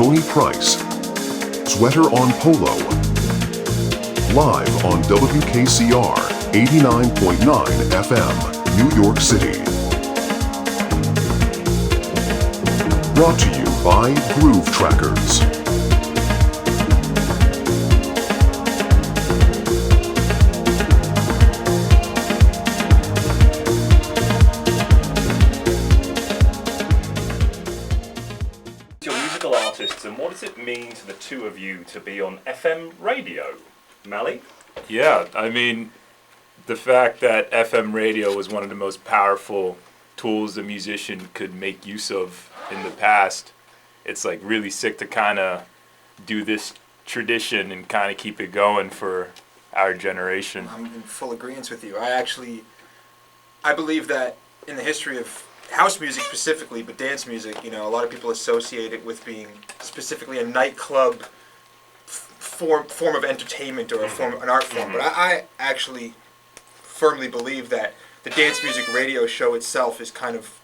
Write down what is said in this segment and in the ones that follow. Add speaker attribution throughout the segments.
Speaker 1: Tony Price. Sweater on Polo. Live on WKCR 89.9 FM, New York City. Brought to you by Groove Trackers.
Speaker 2: And what does it mean to the two of you to be on FM radio? Mally?
Speaker 3: Yeah, I mean, the fact that FM radio was one of the most powerful tools a musician could make use of in the past, it's like really sick to kind of do this tradition and kind of keep it going for our generation.
Speaker 4: I'm in full agreement with you. I believe that in the history of house music specifically, but dance music, a lot of people associate it with being specifically a nightclub form of entertainment or an art form. But I actually firmly believe that the dance music radio show itself is kind of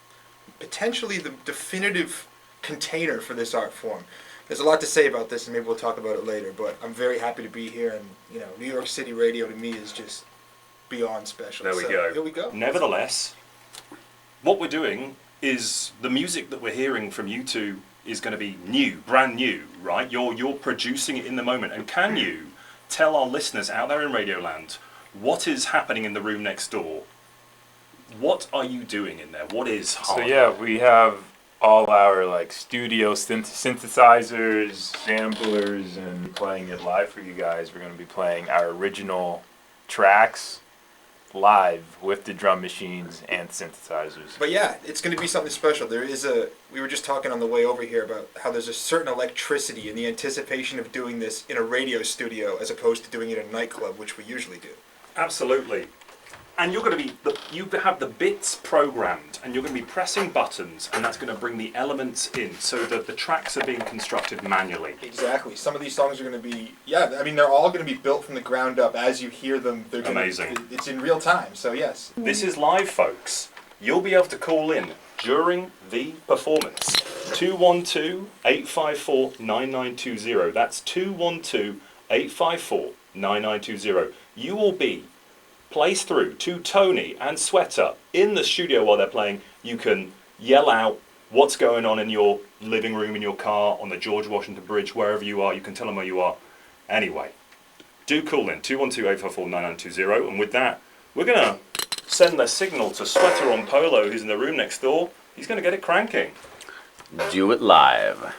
Speaker 4: potentially the definitive container for this art form. There's a lot to say about this, and maybe we'll talk about it later, but I'm very happy to be here, and New York City radio to me is just beyond special.
Speaker 2: There we go.
Speaker 4: Here we go.
Speaker 2: Nevertheless, what we're doing is the music that we're hearing from you two is going to be new, brand new, right? You're producing it in the moment. And can you tell our listeners out there in Radioland what is happening in the room next door? What are you doing in there? What is hard?
Speaker 3: So yeah, we have all our studio synthesizers, samplers, and playing it live for you guys. We're going to be playing our original tracks live with the drum machines and synthesizers.
Speaker 4: But yeah, it's going to be something special. We were just talking on the way over here about how there's a certain electricity in the anticipation of doing this in a radio studio as opposed to doing it in a nightclub, which we usually do.
Speaker 2: Absolutely. And you're going to you have the bits programmed, and you're going to be pressing buttons, and that's going to bring the elements in, so that the tracks are being constructed manually.
Speaker 4: Exactly. Some of these songs are going to be, they're all going to be built from the ground up. As you hear them, they're
Speaker 2: amazing.
Speaker 4: It's in real time, so yes.
Speaker 2: This is live, folks. You'll be able to call in during the performance. 212-854-9920. That's 212-854-9920. You will be placed through to Tony and Sweater in the studio while they're playing. You can yell out what's going on in your living room, in your car, on the George Washington Bridge, wherever you are. You can tell them where you are. Anyway, do call in 212-854-9920, and with that, we're going to send the signal to Sweater on Polo, who's in the room next door. He's going to get it cranking.
Speaker 5: Do it live.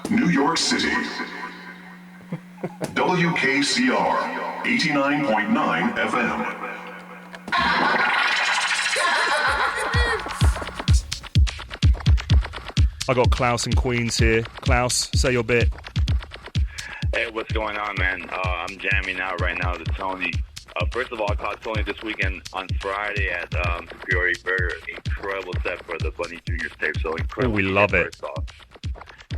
Speaker 1: New York City. WKCR 89.9 FM.
Speaker 6: I got Klaus and Queens here. Klaus, say your bit.
Speaker 7: Hey, what's going on, man? I'm jamming out right now to Tony. First of all, I caught Tony this weekend on Friday at Superior Burger. Incredible set for the Bunny Jr. tape. So incredible.
Speaker 6: Oh, we love it.
Speaker 7: First off.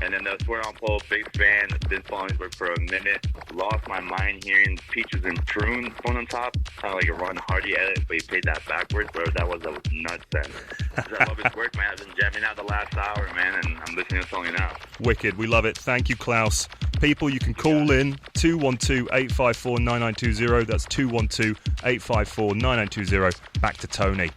Speaker 7: And then the Swear on Polo, big fan. Been following his work for a minute. Lost my mind hearing Peaches and Prune phone on top. Kind of like a Ron Hardy edit, but he played that backwards. Bro, that was nuts then. I love his work, man. I've been jamming out the last hour, man, and I'm listening to Tony now.
Speaker 6: Wicked. We love it. Thank you, Klaus. People, you can call in 212-854-9920. That's 212-854-9920. Back to Tony.